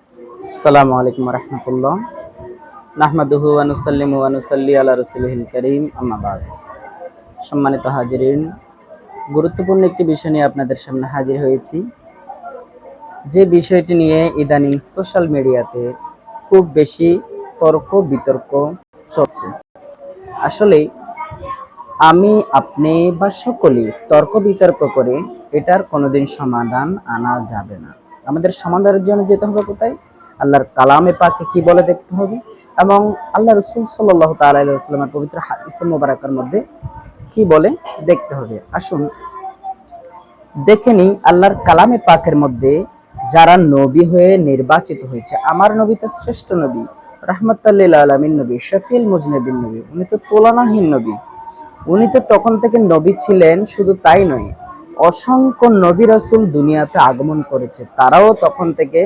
আসসালামু আলাইকুম রহমতুল্লাহ। নাহমাদুহু ওয়া নুসাল্লিমু ওয়া নুসাল্লি আলা রাসূলিহিল কারীম, আম্মা বা'দ। সম্মানিত হাজিরিন, গুরুত্বপূর্ণ একটি বিষয় নিয়ে আপনাদের সামনে হাজির হয়েছি। যে বিষয়টি নিয়ে ইদানিং সোশ্যাল মিডিয়াতে খুব বেশি তর্ক বিতর্ক চলছে। আসলে আমি, আপনি বা সকলেই তর্ক বিতর্ক করে এটার কোনোদিন সমাধান আনা যাবে না। আমাদের সমাধানের জন্য যেতে হবে কোথায়? আল্লাহর কালামে পাকে কি বলে দেখতে হবে, এবং আল্লাহ রাসূল সাল্লাল্লাহু তাআলা আলাইহি ওয়াসাল্লামের পবিত্র হাদিসে মুবারাকার মধ্যে কি বলে দেখতে হবে। আসুন দেখে নিই আল্লাহর কালামে পাকের মধ্যে যারা নবী হয়ে নির্বাচিত হয়েছে। আমার নবী তো শ্রেষ্ঠ নবী, রাহমাতাল লিল আলামিন নবী, শফিউল মুজনিবিন নবী, উনি তো তুলনাহীন নবী। উনি তো তখন থেকে নবী ছিলেন, শুধু তাই নয়, অসংখ্য নবী রাসূল দুনিয়াতে আগমন করেছে, তারাও তখন থেকে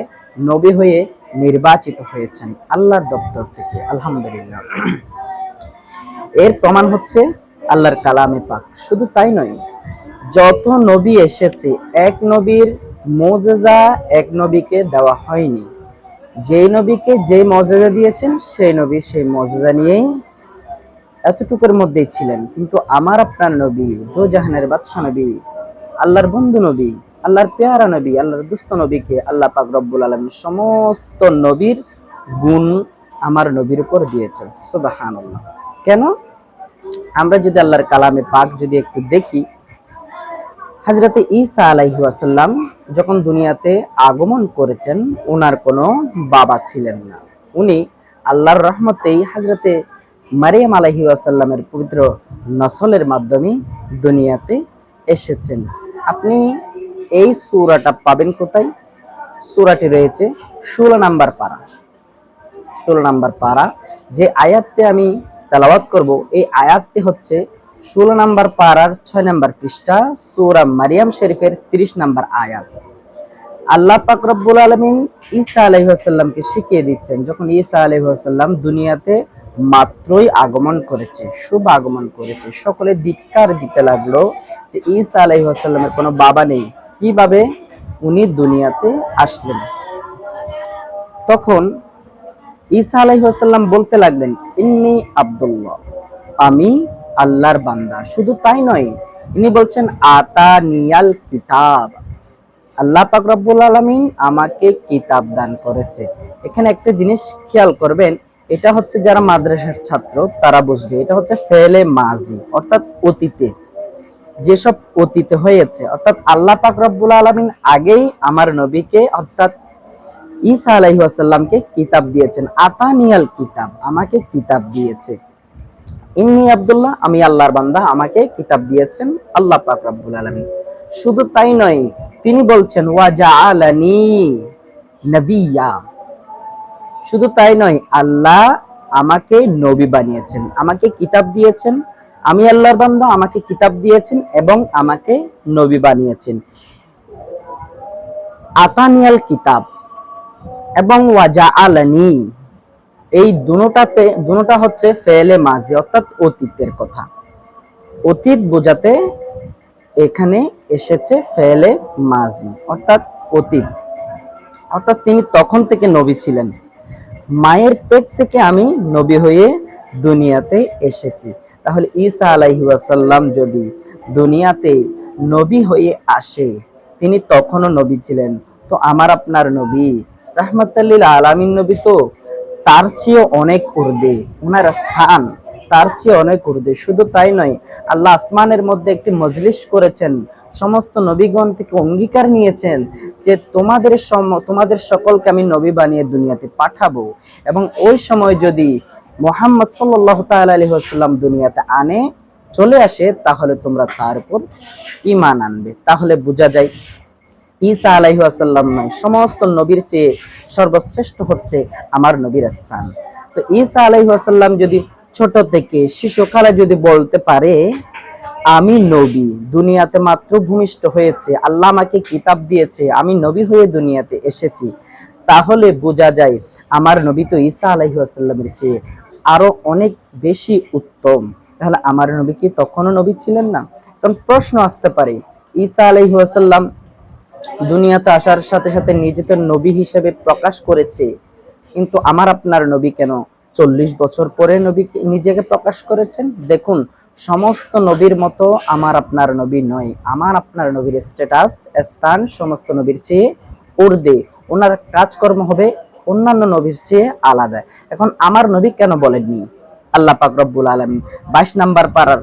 নবী হয়ে নির্বাচিত হয়েছেন আল্লাহর দপ্তর থেকে। আলহামদুলিল্লাহ। এর প্রমাণ হচ্ছে আল্লাহর কালামে পাক। শুধু তাই নয়, যত নবী এসেছে এক নবীর মুজিজা এক নবীকে দেওয়া হয়নি। যেই নবীকে যে মুজিজা দিয়েছেন সেই নবী সেই মুজিজা নিয়েই এতটুকুর মধ্যেই ছিলেন। কিন্তু আমার আপনার নবী, দো জাহানের বাদশা নবী, আল্লাহর বন্ধু নবী, আল্লাহর পেয়ারা নবী, আল্লাহর দুস্থ নবীকে আল্লাহ পাক রব্বুল আলামিন সমস্ত নবীর গুণ আমার নবীর উপর দিয়েছেন। সুবহানাল্লাহ। কেন? আমরা যদি আল্লাহর কালামে পাক যদি একটু দেখি, হযরতে ঈসা আলাইহিস সালাম যখন দুনিয়াতে আগমন করেছেন, ওনার কোনো বাবা ছিলেন না। উনি আল্লাহর রহমতেই হযরতে মারিয়াম আলাইহিস সালামের পবিত্র নসলের মাধ্যমে দুনিয়াতে এসেছেন। আপনি এই সূরাটা পাবেন কোথায়? সূরাটি রয়েছে 16 নাম্বার পারা। 16 নাম্বার পারা, যে আয়াতটি আমি তেলাওয়াত করব, এই আয়াতটি হচ্ছে 16 নাম্বার পারার 6 নাম্বার পৃষ্ঠা, সূরা মারিয়াম শরীফের 30 নাম্বার আয়াত। আল্লাহ পাক রব্বুল আলামিন ঈসা আলাইহিস সালামকে শিখিয়ে দিচ্ছেন, যখন ঈসা আলাইহিস সালাম দুনিয়াতে মাত্রই আগমন করেছে, শুভ আগমন করেছে, সকলে ধিক্কার দিতে লাগলো যে ঈসা আলাইহিস সালামের কোনো বাবা নেই, কিভাবে উনি দুনিয়াতে আসলেন। তখন ঈসা আলাইহিস সালাম বলতে লাগলেন, ইন্নী আব্দুল্লাহ, আমি আল্লাহর বান্দা। শুধু তাই নয়, ইনি বলছেন আতানিয়াল কিতাব, আল্লাহ পাক রব্বুল আলামিন আমাকে কিতাব দান করেছে। এখানে একটা জিনিস খেয়াল করবেন, এটা হচ্ছে যারা মাদ্রাসার ছাত্র তারা বুঝবে, এটা হচ্ছে ফেলে মাজি, অর্থাৎ অতীতে যেসব অতীতে হয়েছে, অর্থাৎ আল্লাহ পাক রব্বুল আলামিন আগেই আমার নবীকে অর্থাৎ ঈসা আলাইহিস সালামকে কিতাব দিয়েছেন। আতানিয়াল কিতাব, আমাকে কিতাব দিয়েছে। ইন্নী আব্দুল্লাহ, আমি আল্লাহর বান্দা, আমাকে কিতাব দিয়েছেন আল্লাহ পাক রব্বুল আলামিন। শুধু তাই নয়, তিনি বলছেন ওয়া জাআলানি নবিয়্যা। শুধু তাই নয়, আল্লাহ আমাকে নবী বানিয়েছেন, আমাকে কিতাব দিয়েছেন। আমি আল্লাহর বান্দা, আমাকে কিতাব দিয়েছেন এবং আমাকে নবী বানিয়েছেন। আতানিয়াল কিতাব এবং ওয়া জাআলানি, এই দুটোটা হচ্ছে ফেলে মাজি, অর্থাৎ অতীতের কথা, অতীত বোঝাতে এখানে এসেছে ফেলে মাজি, অর্থাৎ অতীত, অর্থাৎ তিনি তখন থেকে নবী ছিলেন। মায়ের পেট থেকে আমি নবী হয়ে দুনিয়াতে এসেছি। তাহলে ঈসা আলাইহিস সালাম যদি দুনিয়াতে নবী হয়ে আসে, তিনি তখনও নবী ছিলেন, তো আমার আপনার নবী রাহমাতাল লিল আলামিন নবী তো তার চেয়ে অনেক ঊর্ধ্বে, ওনার স্থান তার চেয়ে অনেক ঊর্ধ্বে। শুধু তাই নয়, আল্লাহ আসমানের মধ্যে একটি মজলিস করেছেন, সমস্ত নবীগণ থেকে অঙ্গীকার নিয়েছেন যে তোমাদের সকলকে আমি নবী বানিয়ে দুনিয়াতে পাঠাবো, এবং ওই সময় যদি মুহাম্মদ সাল্লাল্লাহু তাআলা আলাইহি ওয়াসাল্লাম দুনিয়াতে চলে আসে, তাহলে তোমরা তার উপর ঈমান আনবে। তাহলে বোঝা যায় ঈসা আলাইহিস সালাম নয়, সমস্ত নবীর চেয়ে সর্বশ্রেষ্ঠ হচ্ছে আমার নবীর স্থান। তো ঈসা আলাইহিস সালাম যদি ছোট থেকে শিশুকালে যদি বলতে পারে আমি নবী, দুনিয়াতে মাত্র ভূমিষ্ঠ হয়েছে, আল্লাহ আমাকে কিতাব দিয়েছে, আমি নবী হয়ে দুনিয়াতে এসেছি, তাহলে বোঝা যায় আমার নবী তো ঈসা আলাইহিস সালামের চেয়ে আরো অনেক বেশি উত্তম। তাহলে আমার নবী কি তখনও নবী ছিলেন না? কারণ প্রশ্ন আসতে পারে, ঈসা আলাইহিস সালাম দুনিয়াতে আসার সাথে সাথে নিজেদের নবী হিসেবে প্রকাশ করেছে, কিন্তু আমার আপনার নবী কেন 40 বছর পরে নবীকে নিজেকে প্রকাশ করেছেন? দেখুন, সমস্ত নবীর মতো আমার আপনার নবী নয়। আমার আপনার নবীর স্ট্যাটাস, স্থান সমস্ত নবীর চেয়ে ঊর্ধ্বে। ওনার কাজকর্ম হবে অন্যান্য নবীর চেয়ে আলাদা। এখন আমার নবী কেন বলেননি? আল্লাহ পাক রব্বুল আলামিন 22 নম্বর পারার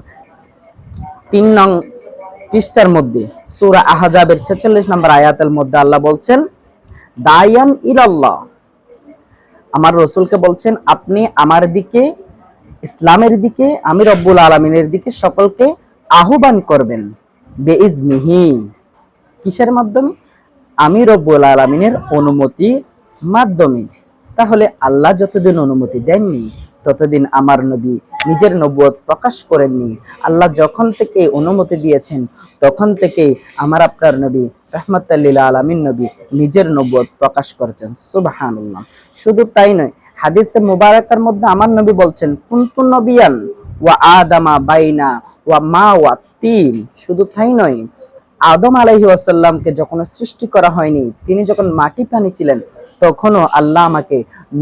3 নং পৃষ্ঠার মধ্যে সূরা আহজাবের 46 নম্বর আয়াতের মধ্যে আল্লাহ বলছেন, দায়ান ইলাল্লাহ, আমার রসুলকে বলছেন আপনি আমার দিকে, ইসলামের দিকে, আমি রব্বুল আলামিনের দিকে সকলকে আহ্বান করবেন। বেইজনিহি, কিসের মাধ্যমে? আমি রব্বুল আলামিনের অনুমতির মাধ্যমে। তাহলে আল্লাহ যতদিন অনুমতি দেননি ততদিন আমার নবী নিজের নবুয়ত প্রকাশ করেননি। আল্লাহ যখন থেকে অনুমতি দিয়েছেন তখন থেকে আমার আপনার নবী রাহমাতাল লিল আলামিন নবী নিজের নবুয়ত প্রকাশ করেছেন। সুবহানাল্লাহ। শুধু তাই নয়, হাদিসে মুবারাকার মধ্যে আমার নবী বলছেন, কুনতু নবিয়ান ওয়া আদামা বাইনা ওয়া মা ওয়া তিন। শুধু তাই নয়, আদম আলাইহি ওয়াসাল্লামকে যখন সৃষ্টি করা হয়নি, তিনি যখন মাটি পানি ছিলেন, তখনও আল্লাহ আমাকে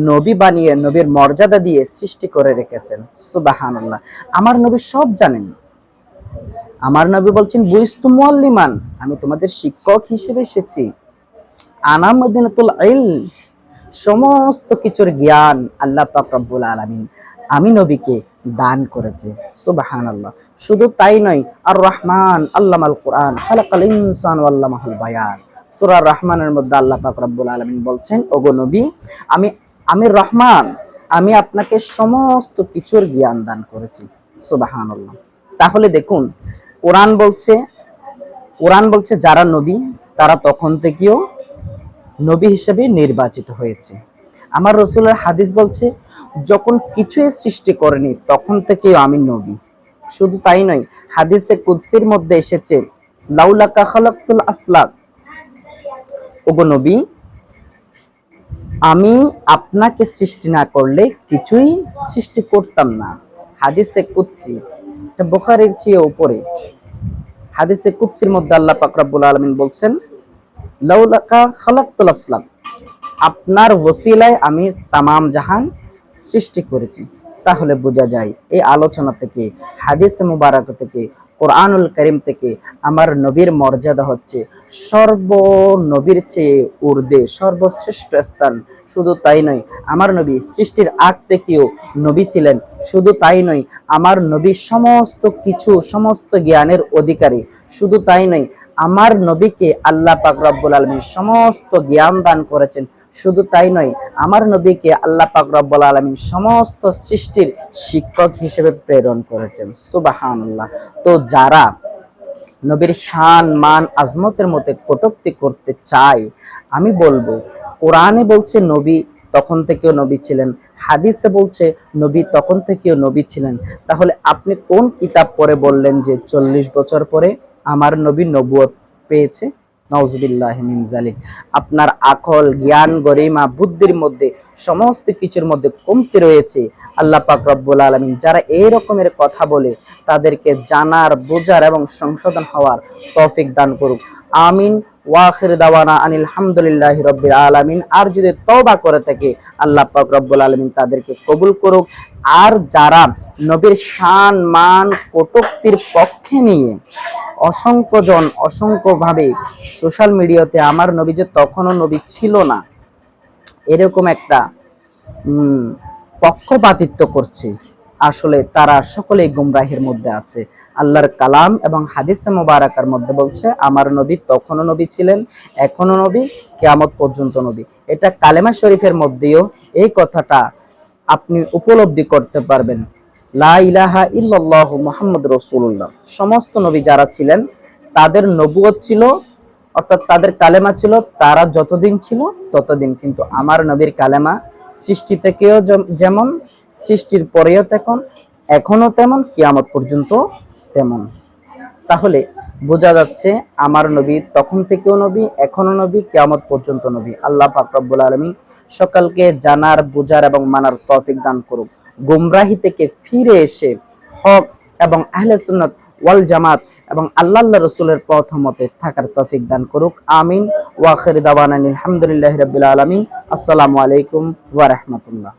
নবী বানিয়ে নবীর মর্যাদা দিয়ে সৃষ্টি করে রেখেছেন। সুবহানাল্লাহ। আমার নবী সব জানেন। আমার নবী বলছেন, বুইস্তু মুআল্লিমান, আমি তোমাদের শিক্ষক হিসেবে এসেছি। আনা মদিনাতুল ইলম, সমস্ত কিছুর জ্ঞান আল্লাহ পাক রব্বুল আলামিন আমি নবীকে দান করেছে। সুবহানাল্লাহ। শুধু তাই নয়, আর রহমান আল্লামাল কোরআন খালাকাল ইনসান ওয়াল্লামাহুল বায়ান। সূরা রহমানের মধ্যে আল্লাহ পাক রব্বুল আলামিন বলছেন, ওগো নবী, আমি আমি রহমান, আমি আপনাকে সমস্ত কিছুর জ্ঞান দান করেছি। সুবহানাল্লাহ। তাহলে দেখুন, কোরআন বলছে, যারা নবী তারা তখন থেকেও নবী হিসেবে নির্বাচিত হয়েছে। আমার রসুলের হাদিস বলছে, যখন কিছুই সৃষ্টি করেনি তখন থেকেও আমি নবী। শুধু তাই নয়, হাদিসে কুদসির মধ্যে এসেছে, লাউলাকা খালাকতুল আফলাক, ওগো নবী, আমি আপনাকে সৃষ্টি না করলে কিছুই সৃষ্টি করতাম না। হাদিসে কুদসি, এটা বুখারীর চেয়ে উপরে। হাদিসে কুদসির মধ্যে আল্লাহ পাক রব্বুল আলামিন বলছেন, লাউলাকা খালাকতুল আফলাক, আপনার ওসিলায় আমি তামাম জাহান সৃষ্টি করেছি। তাহলে বোঝা যায় এই আলোচনা থেকে, হাদিসে মুবারক থেকে, কোরআনুল কারীম থেকে আমার নবীর মর্যাদা হচ্ছে সর্ব নবীর চেয়ে ঊর্ধ্বে, সর্বশ্রেষ্ঠ স্থান। শুধু তাই নয়, আমার নবী সৃষ্টির আগ থেকেও নবী ছিলেন। শুধু তাই নয়, আমার নবী সমস্ত কিছু, সমস্ত জ্ঞানের অধিকারী। শুধু তাই নয়, আমার নবীকে আল্লাহ পাক রব্বুল আলামিন সমস্ত জ্ঞান দান করেছেন। শুধু তাই নয়, আমার নবীকে আল্লাহ পাক রব্বুল আলামিন সমস্ত সৃষ্টির শিক্ষক হিসেবে প্রেরণ করেছেন। সুবহানাল্লাহ। তো যারা নবীর শান মান আজমতের মধ্যে কটূক্তি করতে চায়, আমি বলবো, কোরআনে বলছে নবী তখন থেকেও নবী ছিলেন, হাদিসে বলছে নবী তখন থেকেও নবী ছিলেন। তাহলে আপনি কোন কিতাব পড়ে বললেন যে 40 বছর পরে আমার নবী নবুয়ত পেয়েছে? নাউজুবিল্লাহি মিন যালিক। আপনার আকল, জ্ঞান, গরিমা, বুদ্ধির মধ্যে সমস্ত কিছুর মধ্যে কমতি রয়েছে। আল্লাহ পাক রব্বুল আলামিন যারা এই রকমের কথা বলে তাদেরকে জানার, বোঝার এবং সংশোধন হওয়ার তৌফিক দান করুক। আমিন। ওয়া আখির দাওয়ানা আনিল হামদুলিল্লাহি রাব্বিল আলামিন। আর যদি তওবা করে থাকে আল্লাহ পাক রব্বুল আলামিন তাদেরকে কবুল করুক। আর যারা নবীর শান মান কটূক্তির পক্ষে নিয়ে অসংখ্যজন অসংখ্যভাবে সোশ্যাল মিডিয়াতে আমার নবী যে তখনও নবী ছিল না এরকম একটা পক্ষপাতিত্ব করছে, আসলে তারা সকলেই গুমরাহের মধ্যে আছে। আল্লাহর কালাম এবং হাদিসে মুবারাকার মধ্যে বলছে, আমার নবী তখনও নবী ছিলেন, এখনো নবী, কিয়ামত পর্যন্ত নবী। এটা কালেমা শরীফের মধ্যেও এই কথাটা আপনি উপলব্ধি করতে পারবেন। লা ইলাহা ইল্লাল্লাহু মুহাম্মাদুর রাসূলুল্লাহ। সমস্ত নবী যারা ছিলেন তাদের নবুয়ত ছিল, অর্থাৎ তাদের কালেমা ছিল, তারা যতদিন ছিল ততদিন। কিন্তু আমার নবীর কালেমা সৃষ্টি থেকেও যেমন, সৃষ্টির পরেও তেমন, এখনো তেমন, কিয়ামত পর্যন্ত তেমন। তাহলে বোঝা যাচ্ছে আমার নবী তখন থেকেও নবী, এখনো নবী, কিয়ামত পর্যন্ত নবী। আল্লাহ পাক রব্বুল আলামিন সকলকে জানার, বোঝার এবং মানার তৌফিক দান করুক। গুমরাহি থেকে ফিরে এসে হক এবং আহলে সুন্নাত ওয়াল জামাত এবং আল্লাহ রসুলের পথ মতে থাকার তৌফিক দান করুক। আমিন। ওয়া আখিরু দাওয়ানা আলহামদুলিল্লাহি রাব্বিল আলামিন। আসসালামু আলাইকুম ওয়া রাহমাতুল্লাহ।